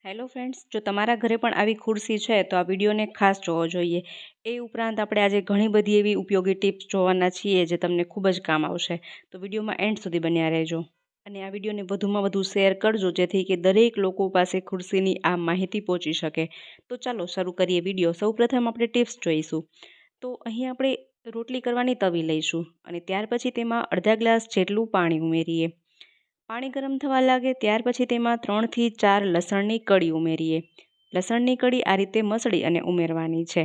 Hello friends, જો તમારા ઘરે પણ આવી ખુરશી છે તો આ વિડીયોને ખાસ જોવો જોઈએ. એ ઉપરાંત આપણે આજે ઘણી બધી એવી ઉપયોગી ટિપ્સ જોવાના છીએ જે તમને ખૂબ જ કામ આવશે. તો વિડીયોમાં એન્ડ સુધી બન્યા રહેજો. અને આ વિડીયોને વધુમાં વધુ શેર કરજો જેથી કે દરેક લોકો પાસે ખુરશીની આ માહિતી પહોંચી શકે. તો ચાલો શરૂ કરીએ વિડીયો. સૌપ્રથમ આપણે ટિપ્સ જોઈશું. તો અહીં આપણે રોટલી કરવાની તવી લઈશું અને ત્યાર પછી તેમાં અડધા ગ્લાસ જેટલું પાણી ઉમેરીએ. પાણી ગરમ થવા લાગે ત્યાર પછી તેમાં 3 થી 4 લસણની કળી ઉમેરીએ. લસણની કળી આ રીતે મસળી અને ઉમેરવાની છે.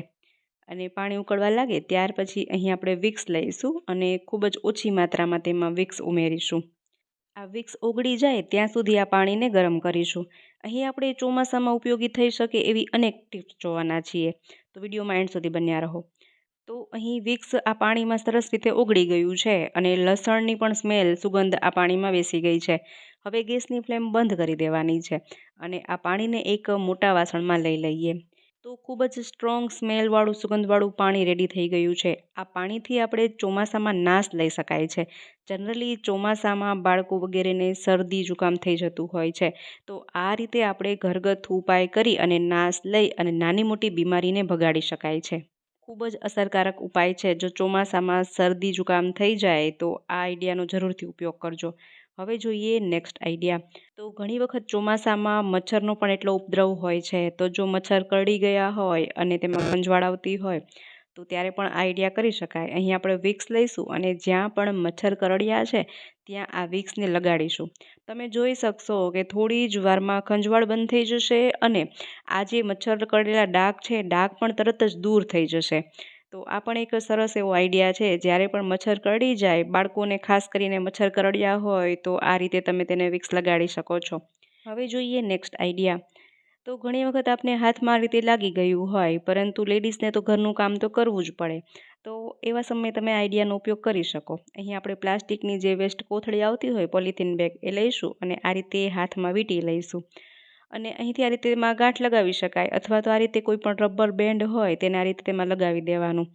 અને પાણી ઉકળવા લાગે ત્યાર પછી અહીં આપણે વિક્સ લઈશું અને ખૂબ જ ઓછી માત્રામાં તેમાં વિક્સ ઉમેરીશું. આ વિક્સ ઓગળી જાય ત્યાં સુધી આ પાણીને ગરમ કરીશું. અહીં આપણે ચોમાસામાં ઉપયોગી થઈ શકે એવી અનેક ટિપ્સ જોવાના છીએ. તો વિડીયોમાં એન્ડ સુધી બન્યા રહો. તો અહીં વિક્સ આ પાણીમાં સરસ રીતે ઓગળી ગયું છે અને લસણની પણ સ્મેલ સુગંધ આ પાણીમાં બેસી ગઈ છે. હવે ગેસની ફ્લેમ બંધ કરી દેવાની છે અને આ પાણીને એક મોટા વાસણમાં લઈ લઈએ. તો ખૂબ જ સ્ટ્રોંગ સ્મેલવાળું સુગંધવાળું પાણી રેડી થઈ ગયું છે. આ પાણીથી આપણે ચોમાસામાં નાશ લઈ શકાય છે. જનરલી ચોમાસામાં બાળકો વગેરેને શરદી જુકામ થઈ જતું હોય છે. તો આ રીતે આપણે ઘરગથ્થુ ઉપાય કરી અને નાશ લઈ અને નાની મોટી બીમારીને ભગાડી શકાય છે. ખૂબ જ અસરકારક ઉપાય છે. જો ચોમાસામાં શરદી જુકામ થઈ જાય તો આ આઈડિયાનો જરૂરથી ઉપયોગ કરજો. હવે જોઈએ નેક્સ્ટ આઈડિયા. તો ઘણી વખત ચોમાસામાં મચ્છરનો પણ એટલો ઉપદ્રવ હોય છે. તો જો મચ્છર કરડી ગયા હોય અને તેમાં ખંજવાળ આવતી હોય તો ત્યારે પણ આ આઈડિયા કરી શકાય. અહીં આપણે વિક્સ લઈશું અને જ્યાં પણ મચ્છર કરડ્યા છે ત્યાં આ વિક્સને લગાડીશું. તમે જોઈ શકશો કે થોડી જ વારમાં ખંજવાળ બંધ થઈ જશે અને આ જે મચ્છર કરડેલા ડાઘ છે ડાઘ પણ તરત જ દૂર થઈ જશે. તો આ પણ એક સરસ એવો આઈડિયા છે. જ્યારે પણ મચ્છર કરડી જાય, બાળકોને ખાસ કરીને મચ્છર કરડ્યા હોય તો આ રીતે તમે તેને વિક્સ લગાડી શકો છો. હવે જોઈએ નેક્સ્ટ આઈડિયા. તો ઘણી વખત આપને હાથમાં આ રીતે લાગી ગયું હોય પરંતુ લેડીઝને તો ઘરનું કામ તો કરવું જ પડે. તો એવા સમયે તમે આઈડિયાનો ઉપયોગ કરી શકો. અહીં આપણે પ્લાસ્ટિકની જે વેસ્ટ કોથળી આવતી હોય પોલિથીન બેગ એ લઈશું અને આ રીતે હાથમાં વીંટી લઈશું. અને અહીંથી આ રીતે તેમાં ગાંઠ લગાવી શકાય અથવા તો આ રીતે કોઈ પણ રબર બેન્ડ હોય તેને આ રીતે તેમાં લગાવી દેવાનું.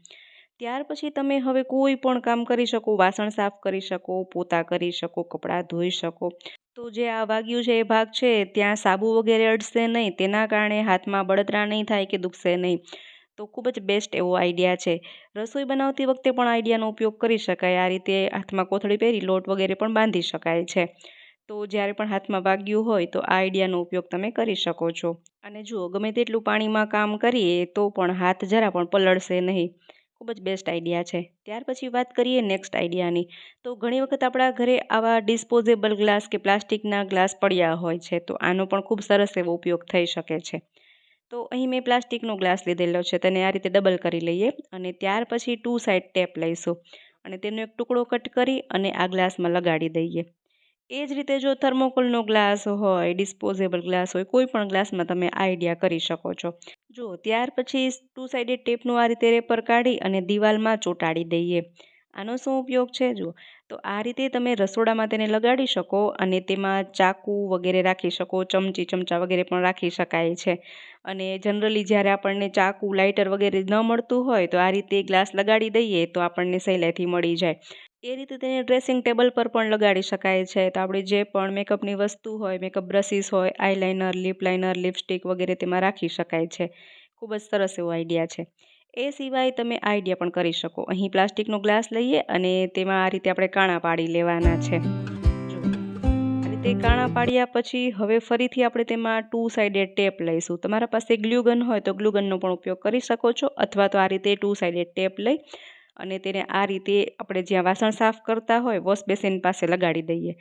ત્યાર પછી તમે હવે કોઈ પણ કામ કરી શકો. વાસણ સાફ કરી શકો, પોતા કરી શકો, કપડાં ધોઈ શકો. તો જે આ વાગ્યું છે એ ભાગ છે ત્યાં સાબુ વગેરે અડશે નહીં. તેના કારણે હાથમાં બળતરા નહીં થાય કે દુખશે નહીં. તો ખૂબ જ બેસ્ટ એવો આઈડિયા છે. રસોઈ બનાવતી વખતે પણ આઈડિયાનો ઉપયોગ કરી શકાય. આ રીતે હાથમાં કોથળી પહેરી લોટ વગેરે પણ બાંધી શકાય છે. તો જ્યારે પણ હાથમાં વાગ્યું હોય તો આ આઈડિયાનો ઉપયોગ તમે કરી શકો છો. અને જુઓ, ગમે તેટલું પાણીમાં કામ કરીએ તો પણ હાથ જરા પણ પલળશે નહીં. ખૂબ જ બેસ્ટ આઈડિયા છે. ત્યાર પછી વાત કરીએ નેક્સ્ટ આઈડિયાની. તો ઘણી વખત આપણા ઘરે આવા ડિસ્પોઝેબલ ગ્લાસ કે પ્લાસ્ટિકના ગ્લાસ પડ્યા હોય છે. તો આનો પણ ખૂબ સરસ એવો ઉપયોગ થઈ શકે છે. તો અહીં મેં પ્લાસ્ટિકનો ગ્લાસ લીધેલો છે. તેને આ રીતે ડબલ કરી લઈએ અને ત્યાર પછી 2 સાઈડ ટેપ લઈશું અને તેનો એક ટુકડો કટ કરી અને આ ગ્લાસમાં લગાડી દઈએ. એ જ રીતે જો થર્મોકોલનો ગ્લાસ હોય, ડિસ્પોઝેબલ ગ્લાસ હોય, કોઈ પણ ગ્લાસમાં તમે આ આઈડિયા કરી શકો છો. જુઓ, ત્યાર પછી 2 સાઇડેડ ટેપનું આ રીતે રેપર કાઢી અને દિવાલમાં ચોંટાડી દઈએ. આનો શું ઉપયોગ છે જુઓ. તો આ રીતે તમે રસોડામાં તેને લગાડી શકો અને તેમાં ચાકુ વગેરે રાખી શકો, ચમચી ચમચા વગેરે પણ રાખી શકાય છે. અને જનરલી જ્યારે આપણને ચાકુ, લાઇટર વગેરે ન મળતું હોય તો આ રીતે ગ્લાસ લગાડી દઈએ તો આપણને સહેલાઈથી મળી જાય. એ રીતે તેને ડ્રેસિંગ ટેબલ પર પણ લગાડી શકાય છે. તો આપણે જે પણ મેકઅપની વસ્તુ હોય, મેકઅપ બ્રશિસ હોય, આઈલાઇનર, લિપ લાઇનર, લિપસ્ટિક વગેરે તેમાં રાખી શકાય છે. ખૂબ જ સરસ એવો આઈડિયા છે. એ સિવાય તમે આ આઈડિયા પણ કરી શકો. અહીં પ્લાસ્ટિકનો ગ્લાસ લઈએ અને તેમાં આ રીતે આપણે કાણા પાડી લેવાના છે. જુઓ, આ રીતે કાણા પાડ્યા પછી હવે ફરીથી આપણે તેમાં 2 સાઇડેડ ટેપ લઈશું. તમારા પાસે ગ્લુગન હોય તો ગ્લુગનનો પણ ઉપયોગ કરી શકો છો અથવા તો આ રીતે 2 સાઇડેડ ટેપ લઈ અને તેને આ રીતે આપણે જ્યાં વાસણ સાફ કરતા હોય વોશ બેસિન પાસે લગાડી દઈએ.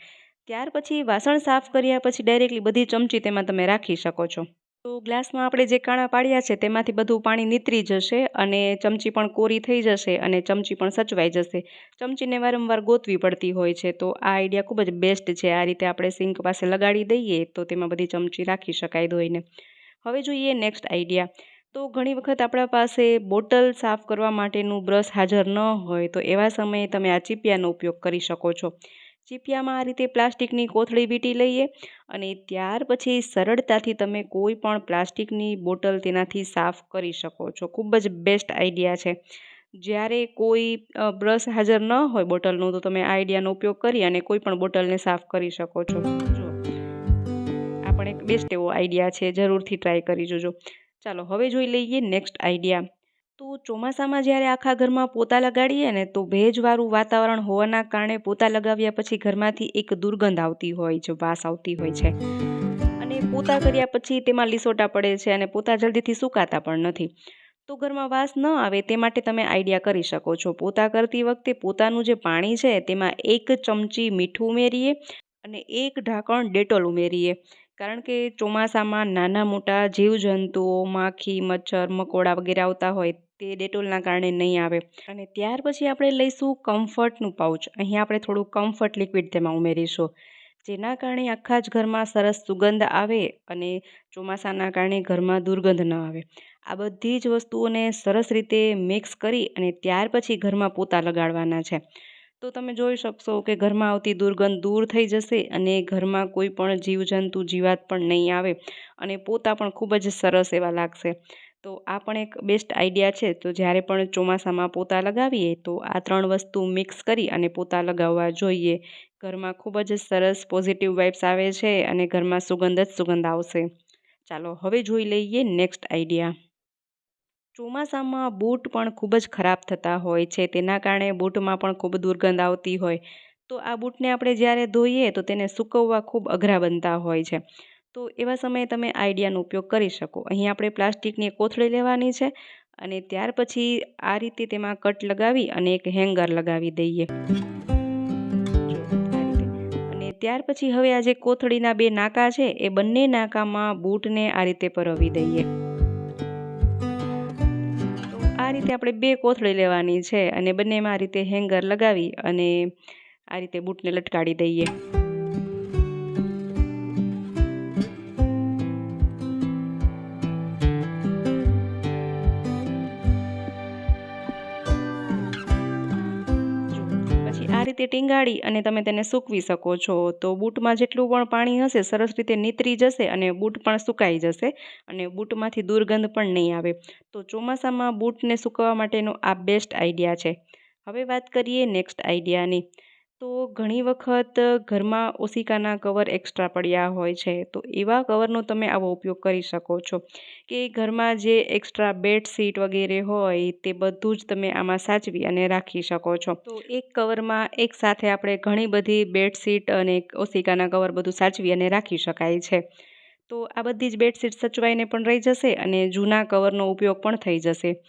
ત્યાર પછી વાસણ સાફ કર્યા પછી ડાયરેક્ટલી બધી ચમચી તેમાં તમે રાખી શકો છો. તો ગ્લાસમાં આપણે જે કાણા પાડ્યા છે તેમાંથી બધું પાણી નીતરી જશે અને ચમચી પણ કોરી થઈ જશે અને ચમચી પણ સચવાઈ જશે. ચમચીને વારંવાર ગોતવી પડતી હોય છે. તો આ આઈડિયા ખૂબ જ બેસ્ટ છે. આ રીતે આપણે સિંક પાસે લગાડી દઈએ તો તેમાં બધી ચમચી રાખી શકાય ધોઈને. હવે જોઈએ નેક્સ્ટ આઈડિયા. તો ઘણી વખત આપણા પાસે બોટલ સાફ કરવા માટેનું બ્રશ હાજર ન હોય તો એવા સમયે તમે આ ચીપિયાનો ઉપયોગ કરી શકો છો. ચીપિયામાં આ રીતે પ્લાસ્ટિકની કોથળી વીંટી લઈએ અને ત્યાર પછી સરળતાથી તમે કોઈ પણ પ્લાસ્ટિકની બોટલ તેનાથી સાફ કરી શકો છો. ખૂબ જ બેસ્ટ આઈડિયા છે. જ્યારે કોઈ બ્રશ હાજર ન હોય બોટલનું તો તમે આ આઈડિયાનો ઉપયોગ કરી અને કોઈ પણ બોટલને સાફ કરી શકો છો. જુઓ, આપણે પણ એક બેસ્ટ એવો આઈડિયા છે, જરૂરથી ટ્રાય કરી જોજો. ચાલો હવે જોઈ લઈએ નેક્સ્ટ આઈડિયા. તો ચોમાસામાં જ્યારે આખા ઘરમાં પોતા લગાડીએ ને તો ભેજવાળું વાતાવરણ હોવાના કારણે પોતા લગાવ્યા પછી ઘરમાંથી એક દુર્ગંધ આવતી હોય છે, વાસ આવતી હોય છે. અને પોતા કર્યા પછી તેમાં લીસોટા પડે છે અને પોતા જલ્દીથી સુકાતા પણ નથી. તો ઘરમાં વાસ ન આવે તે માટે તમે આઈડિયા કરી શકો છો. પોતા કરતી વખતે પોતાનું જે પાણી છે તેમાં 1 ચમચી મીઠું ઉમેરીએ અને 1 ઢાંકણ ડેટોલ ઉમેરીએ. કારણ કે ચોમાસામાં નાના મોટા જીવજંતુઓ, માખી, મચ્છર, મકોડા વગેરે આવતા હોય તે ડેટોલના કારણે નહીં આવે. અને ત્યાર પછી આપણે લઈશું કમ્ફર્ટનું પાઉચ. અહીં આપણે થોડું કમ્ફર્ટ લિક્વિડ તેમાં ઉમેરીશું, જેના કારણે આખા જ ઘરમાં સરસ સુગંધ આવે અને ચોમાસાના કારણે ઘરમાં દુર્ગંધ ન આવે. આ બધી જ વસ્તુઓને સરસ રીતે મિક્સ કરી અને ત્યાર પછી ઘરમાં પોતા લગાડવાના છે. તો તમે જોઈ શકશો કે ઘરમાં આવતી દુર્ગંધ દૂર થઈ જશે અને ઘરમાં કોઈ પણ જીવજંતુ, જીવાત પણ નહીં આવે અને પોતા પણ ખૂબ જ સરસ એવા લાગશે. તો આ પણ એક બેસ્ટ આઈડિયા છે. તો જ્યારે પણ ચોમાસામાં પોતા લગાવીએ તો આ 3 વસ્તુ મિક્સ કરી અને પોતા લગાવવા જોઈએ. ઘરમાં ખૂબ જ સરસ પોઝિટિવ વાઇબ્સ આવે છે અને ઘરમાં સુગંધ જ સુગંધ આવશે. ચાલો હવે જોઈ લઈએ નેક્સ્ટ આઈડિયા. ચોમાસામાં બૂટ પણ ખૂબ જ ખરાબ થતા હોય છે, તેના કારણે બૂટમાં પણ ખૂબ દુર્ગંધ આવતી હોય. તો આ બૂટને આપણે જ્યારે ધોઈએ તો તેને સૂકવવા ખૂબ અઘરા બનતા હોય છે. તો એવા સમયે તમે આઈડિયાનો ઉપયોગ કરી શકો. અહીં આપણે પ્લાસ્ટિકની કોથળી લેવાની છે અને ત્યાર પછી આ રીતે તેમાં કટ લગાવી અને એક હેંગર લગાવી દઈએ. જો આ રીતે. અને ત્યાર પછી હવે આ જે કોથળીના 2 નાકા છે એ બંને નાકામાં બૂટને આ રીતે પરોવી દઈએ. આ રીતે આપણે 2 કોથળી લેવાની છે અને બંનેમાં આ રીતે હેંગર લગાવી અને આ રીતે બૂટને લટકાડી દઈએ. પછી આ રીતે ટીંગાળી અને તમે તેને સૂકવી શકો છો. તો બૂટમાં જેટલું પણ પાણી હશે સરસ રીતે નીતરી જશે અને બૂટ પણ સુકાઈ જશે અને બૂટમાંથી દુર્ગંધ પણ નહીં આવે. તો ચોમાસામાં બૂટને સૂકવવા માટેનો આ બેસ્ટ આઈડિયા છે. હવે વાત કરીએ નેક્સ્ટ આઈડિયાની. તો ઘણી વખત ઘરમાં ઓશિકાના કવર એક્સ્ટ્રા પડ્યા હોય છે. તો એવા કવરનો તમે આવો ઉપયોગ કરી શકો છો કે ઘરમાં જે એક્સ્ટ્રા બેડશીટ વગેરે હોય તે બધું જ તમે આમાં સાચવી અને રાખી શકો છો. તો એક કવરમાં એક સાથે આપણે ઘણી બધી બેડશીટ અને ઓશિકાના કવર બધું સાચવી અને રાખી શકાય છે. તો આ બધી જ બેડશીટ સચવાઈને પણ રહી જશે અને જૂના કવરનો ઉપયોગ પણ થઈ જશે.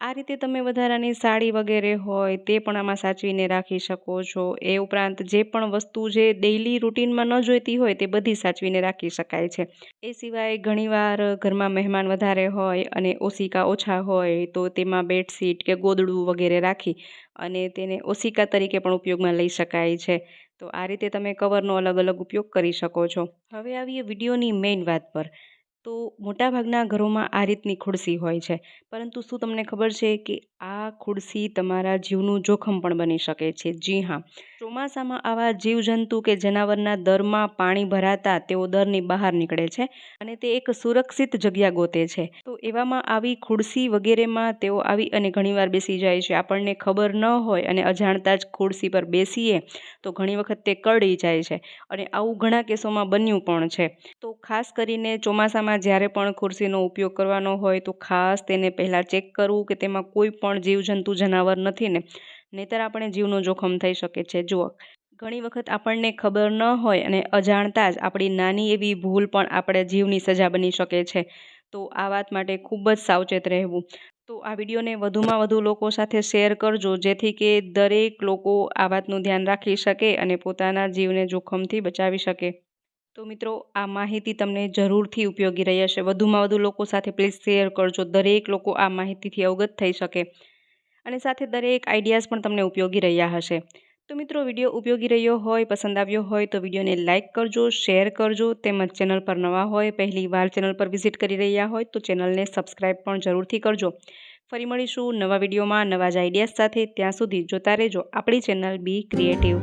આ રીતે તમે વધારાની સાડી વગેરે હોય તે પણ આમાં સાચવીને રાખી શકો છો. એ ઉપરાંત જે પણ વસ્તુ જે ડેઇલી રૂટીનમાં ન જોઈતી હોય તે બધી સાચવીને રાખી શકાય છે. એ સિવાય ઘણીવાર ઘરમાં મહેમાન વધારે હોય અને ઓશિકા ઓછા હોય તો તેમાં બેડશીટ કે ગોદડું વગેરે રાખી અને તેને ઓશિકા તરીકે પણ ઉપયોગમાં લઈ શકાય છે. તો આ રીતે તમે કવરનો અલગ અલગ ઉપયોગ કરી શકો છો. હવે આવીએ વિડીયોની મેઇન વાત પર. તો મોટાભાગના ઘરોમાં આ રીતની ખુરશી હોય છે, પરંતુ શું તમને ખબર છે કે આ ખુરશી તમારા જીવનું જોખમ પણ બની શકે છે? જી હા, ચોમાસામાં આવા જીવજંતુ કે જનાવરના દરમાં પાણી ભરાતા તેઓ દરની બહાર નીકળે છે અને તે એક સુરક્ષિત જગ્યા ગોતે છે. તો એવામાં આવી ખુરશી વગેરેમાં તેઓ આવી અને ઘણીવાર બેસી જાય છે. આપણને ખબર ન હોય અને અજાણતા જ ખુરશી પર બેસીએ તો ઘણી વખત તે કરડી જાય છે અને આવું ઘણા કેસોમાં બન્યું પણ છે. તો ખાસ કરીને ચોમાસામાં જ્યારે પણ ખુરશીનો ઉપયોગ કરવાનો હોય તો ખાસ તેને પહેલાં ચેક કરવું કે તેમાં કોઈ પણ જીવજંતુ જનાવર નથી ને, નહીંતર આપણે જીવનું જોખમ થઈ શકે છે. જુઓ, ઘણી વખત આપણને ખબર ન હોય અને અજાણતા જ આપણી નાની એવી ભૂલ પણ આપણે જીવની સજા બની શકે છે. તો આ વાત માટે ખૂબ જ સાવચેત રહેવું. તો આ વિડીયોને વધુમાં વધુ લોકો સાથે શેર કરજો, જેથી કે દરેક લોકો આ વાતનું ધ્યાન રાખી શકે અને પોતાના જીવને જોખમથી બચાવી શકે. તો મિત્રો, આ માહિતી તમને જરૂરથી ઉપયોગી રહી હશે. વધુમાં વધુ લોકો સાથે પ્લીઝ શેર કરજો. દરેક લોકો આ માહિતીથી અવગત થઈ શકે અને સાથે દરેક આઈડિયાઝ પણ તમને ઉપયોગી રહ્યા હશે. તો મિત્રો, વિડીયો ઉપયોગી રહ્યો હોય, પસંદ આવ્યો હોય તો વિડીયોને લાઇક કરજો, શેર કરજો. તેમજ ચેનલ પર નવા હોય, પહેલી વાર ચેનલ પર વિઝિટ કરી રહ્યા હોય તો ચેનલને સબસ્ક્રાઈબ પણ જરૂરથી કરજો. ફરી મળીશું નવા વિડીયોમાં નવા જ આઈડિયાઝ સાથે. ત્યાં સુધી જોતા રહેજો આપણી ચેનલ બી ક્રિએટિવ.